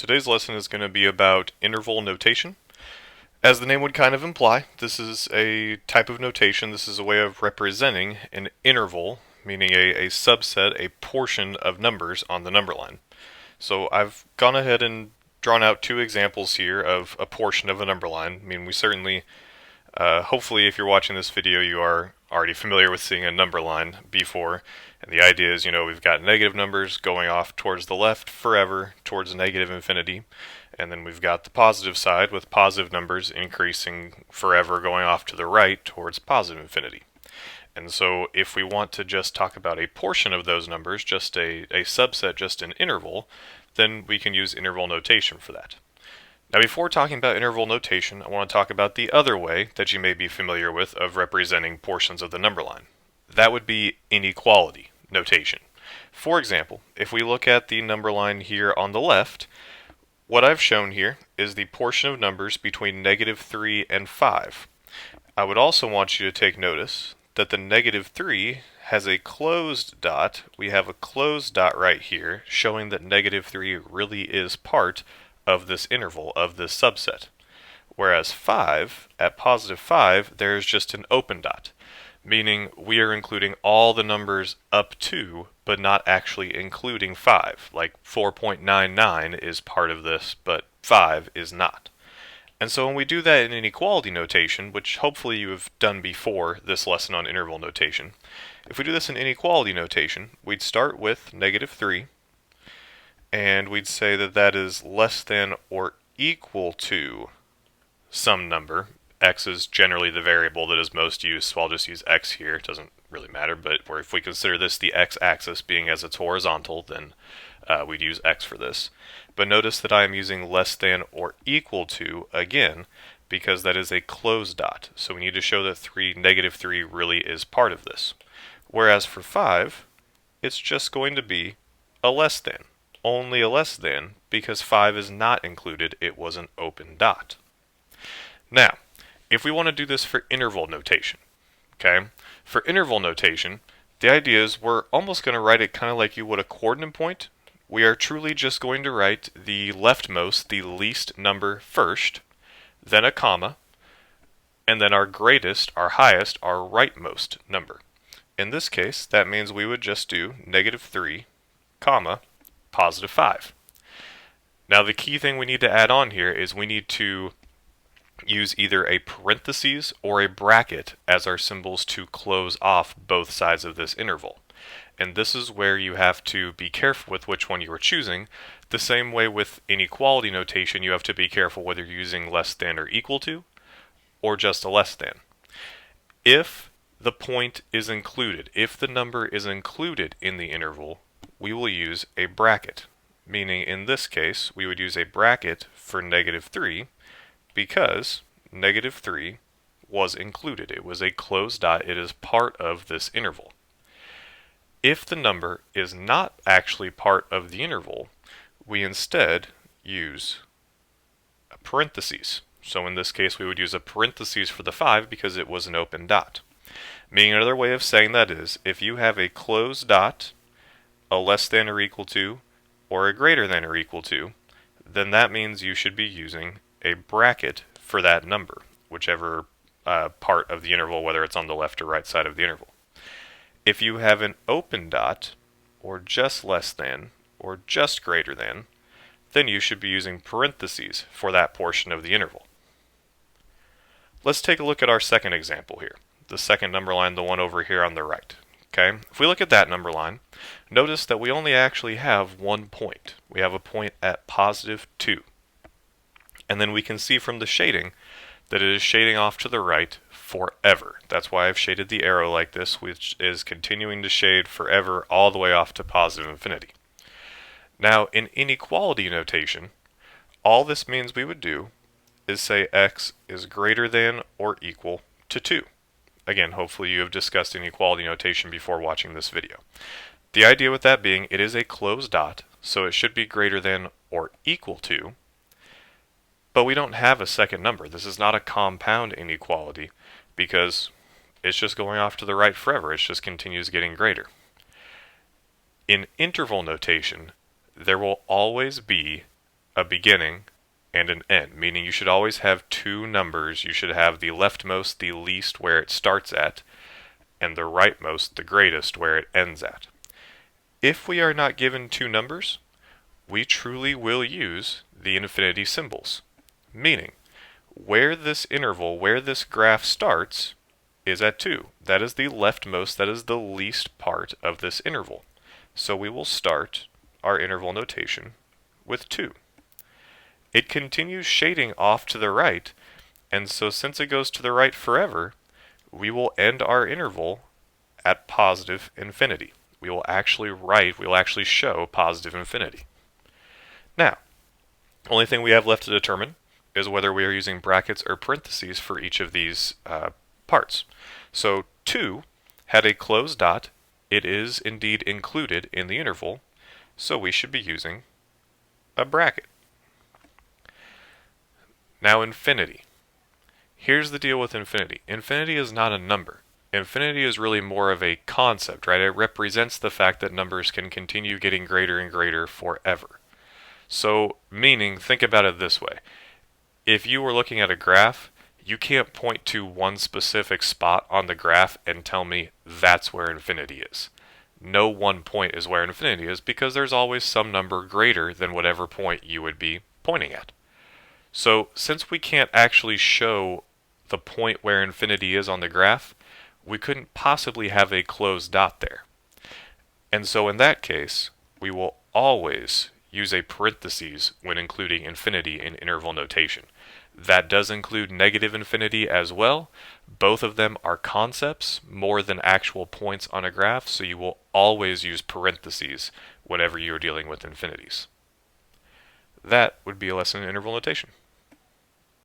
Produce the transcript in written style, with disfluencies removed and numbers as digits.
Today's lesson is going to be about interval notation. As the name would kind of imply, this is a type of notation. This is a way of representing an interval, meaning a subset, a portion of numbers on the number line. So I've gone ahead and drawn out two examples here of a portion of a number line. I mean, we certainly, hopefully if you're watching this video, you are already familiar with seeing a number line before. And the idea is, we've got negative numbers going off towards the left forever, towards negative infinity. And then we've got the positive side with positive numbers increasing forever going off to the right towards positive infinity. And so if we want to just talk about a portion of those numbers, just a subset, just an interval, then we can use interval notation for that. Now before talking about interval notation, I want to talk about the other way that you may be familiar with of representing portions of the number line. That would be inequality notation. For example, if we look at the number line here on the left, what I've shown here is the portion of numbers between -3 and 5. I would also want you to take notice that the -3 has a closed dot. We have a closed dot right here showing that -3 really is part of this interval, of this subset. Whereas 5, at +5, there's just an open dot, meaning we are including all the numbers up to, but not actually including 5. Like 4.99 is part of this, but 5 is not. And so when we do that in inequality notation, which hopefully you have done before this lesson on interval notation, if we do this in inequality notation, we'd start with -3, and we'd say that that is less than or equal to some number. X is generally the variable that is most used, so I'll just use X here. It doesn't really matter, but if we consider this the X-axis being as it's horizontal, then we'd use X for this. But notice that I am using less than or equal to again, because that is a closed dot. So we need to show that -3 really is part of this. Whereas for 5, it's just going to be a less than. Only a less than, because 5 is not included. It was an open dot. Now, if we want to do this for interval notation, okay? For interval notation, the idea is we're almost going to write it kind of like you would a coordinate point. We are truly just going to write the leftmost, the least number first, then a comma, and then our greatest, our highest, our rightmost number. In this case, that means we would just do -3, comma, +5. Now the key thing we need to add on here is we need to use either a parentheses or a bracket as our symbols to close off both sides of this interval. And this is where you have to be careful with which one you are choosing. The same way with inequality notation, you have to be careful whether you're using less than or equal to, or just a less than. If the point is included, if the number is included in the interval, we will use a bracket. Meaning in this case, we would use a bracket for -3, because -3 was included. It was a closed dot. It is part of this interval. If the number is not actually part of the interval, we instead use a parentheses. So in this case, we would use a parentheses for the 5 because it was an open dot. Meaning another way of saying that is, if you have a closed dot, a less than or equal to, or a greater than or equal to, then that means you should be using a bracket for that number, whichever part of the interval, whether it's on the left or right side of the interval. If you have an open dot, or just less than, or just greater than, then you should be using parentheses for that portion of the interval. Let's take a look at our second example here, the second number line, the one over here on the right. Okay, if we look at that number line, notice that we only actually have one point. We have a point at +2. And then we can see from the shading that it is shading off to the right forever. That's why I've shaded the arrow like this, which is continuing to shade forever all the way off to positive infinity. Now, in inequality notation, all this means we would do is say x is greater than or equal to 2. Again, hopefully you have discussed inequality notation before watching this video. The idea with that being, it is a closed dot, so it should be greater than or equal to, but we don't have a second number. This is not a compound inequality because it's just going off to the right forever. It just continues getting greater. In interval notation, there will always be a beginning, and an end, meaning you should always have two numbers. You should have the leftmost, the least, where it starts at, and the rightmost, the greatest, where it ends at. If we are not given two numbers, we truly will use the infinity symbols, meaning where this interval, where this graph starts, is at 2. That is the leftmost, that is the least part of this interval. So we will start our interval notation with 2. It continues shading off to the right, and so since it goes to the right forever, we will end our interval at positive infinity. We will actually show positive infinity. Now, only thing we have left to determine is whether we are using brackets or parentheses for each of these parts. So 2 had a closed dot. It is indeed included in the interval, so we should be using a bracket. Now infinity. Here's the deal with infinity. Infinity is not a number. Infinity is really more of a concept, right? It represents the fact that numbers can continue getting greater and greater forever. So, meaning, think about it this way. If you were looking at a graph, you can't point to one specific spot on the graph and tell me that's where infinity is. No one point is where infinity is because there's always some number greater than whatever point you would be pointing at. So, since we can't actually show the point where infinity is on the graph, we couldn't possibly have a closed dot there. And so in that case, we will always use a parentheses when including infinity in interval notation. That does include negative infinity as well. Both of them are concepts more than actual points on a graph, so you will always use parentheses whenever you are dealing with infinities. That would be a lesson in interval notation.